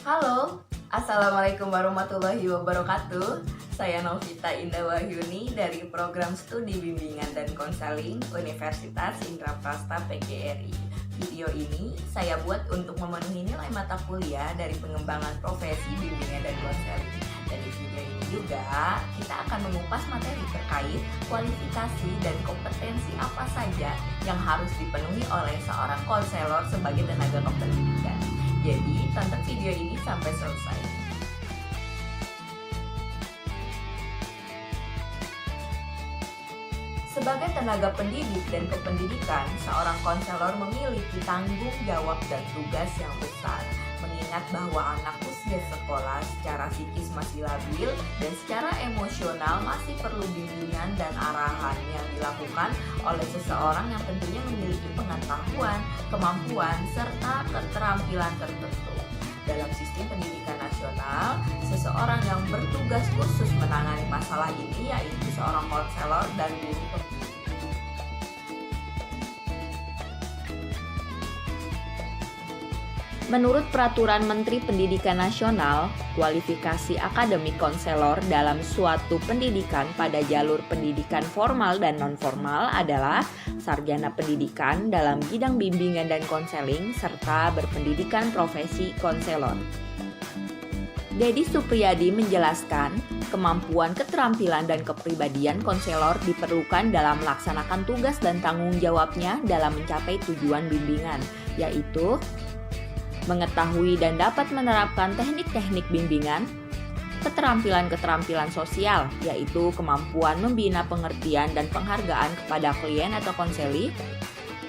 Halo, Assalamualaikum warahmatullahi wabarakatuh. Saya Novita Indah Wahyuni dari Program Studi Bimbingan dan Konseling Universitas Indraprasta PGRI. Video ini saya buat untuk memenuhi nilai mata kuliah dari pengembangan profesi bimbingan dan konseling. Dan di video ini juga kita akan mengupas materi terkait kualifikasi dan kompetensi apa saja yang harus dipenuhi oleh seorang konselor sebagai tenaga kependidikan. Jadi, tonton video ini sampai selesai. Sebagai tenaga pendidik dan kependidikan, seorang konselor memiliki tanggung jawab dan tugas yang besar. Mengingat bahwa anak usia sekolah secara psikis masih labil dan secara emosional masih perlu bimbingan dan arahan yang dilakukan oleh seseorang yang tentunya memiliki pengetahuan, kemampuan, serta keterampilan tertentu. Dalam sistem pendidikan nasional, seseorang yang bertugas khusus menangani masalah ini yaitu seorang konselor dan guru pendidikan. Menurut Peraturan Menteri Pendidikan Nasional, kualifikasi akademik konselor dalam suatu pendidikan pada jalur pendidikan formal dan non-formal adalah sarjana pendidikan dalam bidang bimbingan dan konseling serta berpendidikan profesi konselor. Dedi Supriyadi menjelaskan, kemampuan, keterampilan, dan kepribadian konselor diperlukan dalam melaksanakan tugas dan tanggung jawabnya dalam mencapai tujuan bimbingan, yaitu mengetahui dan dapat menerapkan teknik-teknik bimbingan, keterampilan-keterampilan sosial, yaitu kemampuan membina pengertian dan penghargaan kepada klien atau konseli,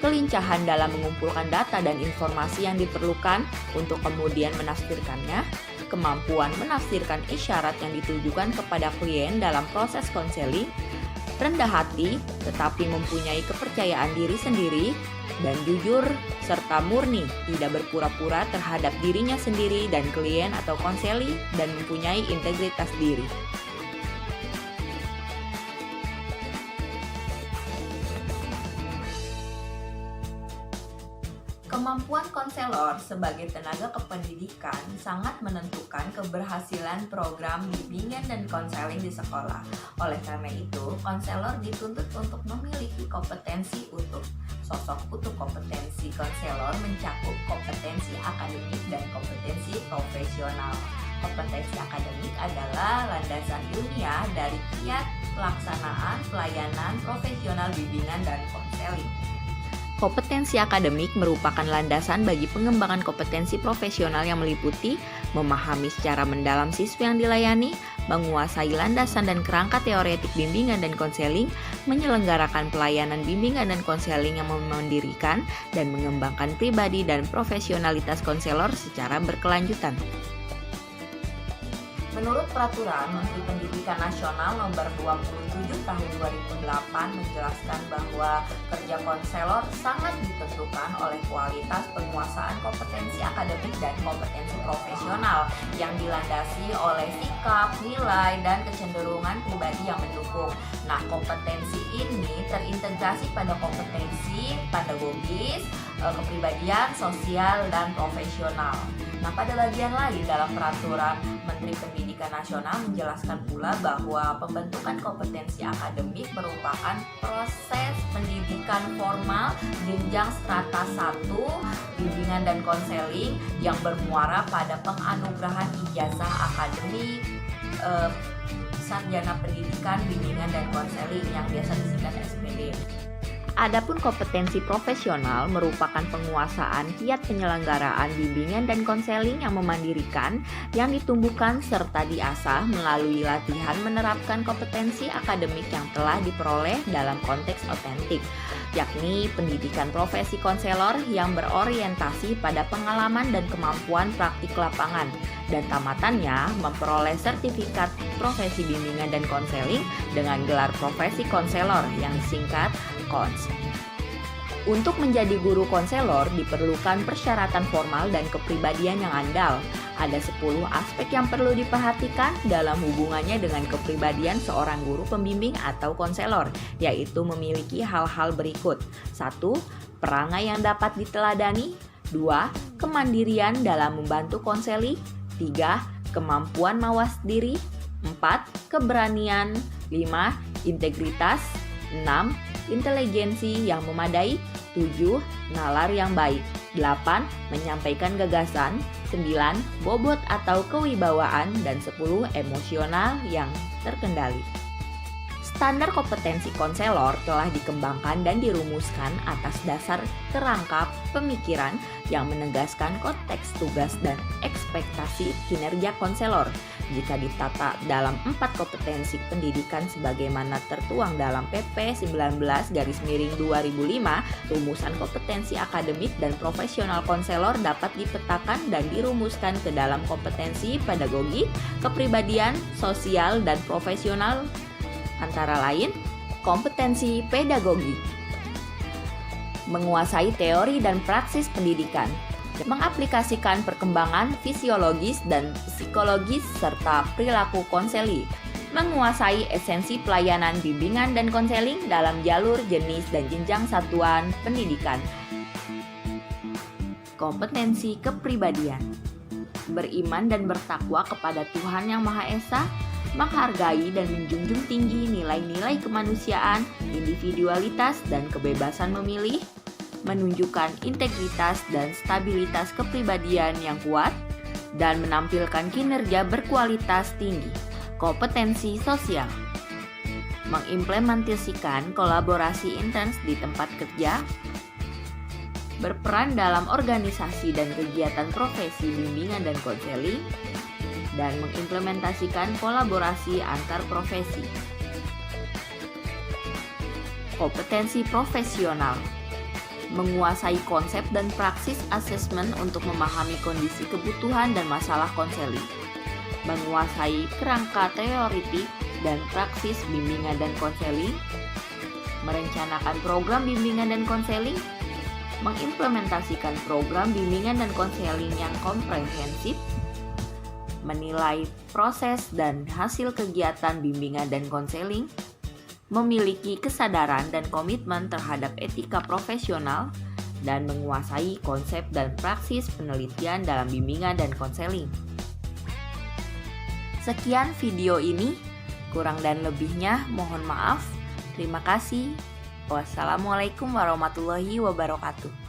kelincahan dalam mengumpulkan data dan informasi yang diperlukan untuk kemudian menafsirkannya, kemampuan menafsirkan isyarat yang ditujukan kepada klien dalam proses konseling, rendah hati tetapi mempunyai kepercayaan diri sendiri, dan jujur serta murni, tidak berpura-pura terhadap dirinya sendiri dan klien atau konseli, dan mempunyai integritas diri. Kemampuan konselor sebagai tenaga kependidikan sangat menentukan keberhasilan program bimbingan dan konseling di sekolah. Oleh karena itu, konselor dituntut untuk memiliki kompetensi utuh. Sosok utuh kompetensi konselor mencakup kompetensi akademik dan kompetensi profesional. Kompetensi akademik adalah landasan ilmiah dari kiat pelaksanaan pelayanan profesional bimbingan dan konseling. Kompetensi akademik merupakan landasan bagi pengembangan kompetensi profesional yang meliputi memahami secara mendalam siswa yang dilayani, menguasai landasan dan kerangka teoretik bimbingan dan konseling, menyelenggarakan pelayanan bimbingan dan konseling yang memandirikan, dan mengembangkan pribadi dan profesionalitas konselor secara berkelanjutan. Menurut Peraturan Menteri Pendidikan Nasional Nomor 27 Tahun 2008 menjelaskan bahwa kerja konselor sangat ditentukan oleh kualitas penguasaan kompetensi akademik dan kompetensi profesional yang dilandasi oleh sikap, nilai, dan kecenderungan pribadi yang mendukung. Nah, kompetensi ini terintegrasi pada kompetensi pedagogis, kepribadian, sosial, dan profesional. Nah, pada bagian lain dalam Peraturan Menteri Pendidikan Nasional menjelaskan pula bahwa pembentukan kompetensi akademik merupakan proses pendidikan formal jenjang strata 1, bimbingan dan konseling yang bermuara pada penganugerahan ijazah akademik, sarjana pendidikan, bimbingan dan konseling yang biasa disingkat SPD. Adapun kompetensi profesional merupakan penguasaan kiat penyelenggaraan bimbingan dan konseling yang memandirikan, yang ditumbuhkan serta diasah melalui latihan menerapkan kompetensi akademik yang telah diperoleh dalam konteks otentik, yakni pendidikan profesi konselor yang berorientasi pada pengalaman dan kemampuan praktik lapangan, dan tamatannya memperoleh sertifikat profesi bimbingan dan konseling dengan gelar profesi konselor yang disingkat KONS. Untuk menjadi guru konselor diperlukan persyaratan formal dan kepribadian yang andal. Ada 10 aspek yang perlu diperhatikan dalam hubungannya dengan kepribadian seorang guru pembimbing atau konselor, yaitu memiliki hal-hal berikut. 1. Perangai yang dapat diteladani. 2. Kemandirian dalam membantu konseli. 3. Kemampuan mawas diri. 4. Keberanian. 5. Integritas. 6. Inteligensi yang memadai. 7. Nalar yang baik. 8. Menyampaikan gagasan. 9. Bobot atau kewibawaan. Dan 10. Emosional yang terkendali. Standar kompetensi konselor telah dikembangkan dan dirumuskan atas dasar kerangka pemikiran yang menegaskan konteks tugas dan ekspektasi kinerja konselor. Jika ditata dalam 4 kompetensi pendidikan sebagaimana tertuang dalam PP 19/2005, rumusan kompetensi akademik dan profesional konselor dapat dipetakan dan dirumuskan ke dalam kompetensi pedagogi, kepribadian, sosial, dan profesional. Antara lain, kompetensi pedagogi, menguasai teori dan praksis pendidikan, mengaplikasikan perkembangan fisiologis dan psikologis serta perilaku konseli, menguasai esensi pelayanan bimbingan dan konseling dalam jalur, jenis, dan jenjang satuan pendidikan. Kompetensi kepribadian, beriman dan bertakwa kepada Tuhan Yang Maha Esa, menghargai dan menjunjung tinggi nilai-nilai kemanusiaan, individualitas, dan kebebasan memilih, menunjukkan integritas dan stabilitas kepribadian yang kuat, dan menampilkan kinerja berkualitas tinggi. Kompetensi sosial, mengimplementasikan kolaborasi intens di tempat kerja, berperan dalam organisasi dan kegiatan profesi bimbingan dan konseling, dan mengimplementasikan kolaborasi antar profesi. Kompetensi profesional, menguasai konsep dan praksis asesmen untuk memahami kondisi kebutuhan dan masalah konseling, menguasai kerangka teoritik dan praksis bimbingan dan konseling, merencanakan program bimbingan dan konseling, mengimplementasikan program bimbingan dan konseling yang komprehensif, menilai proses dan hasil kegiatan bimbingan dan konseling, memiliki kesadaran dan komitmen terhadap etika profesional, dan menguasai konsep dan praksis penelitian dalam bimbingan dan konseling. Sekian video ini, kurang dan lebihnya mohon maaf. Terima kasih. Wassalamualaikum warahmatullahi wabarakatuh.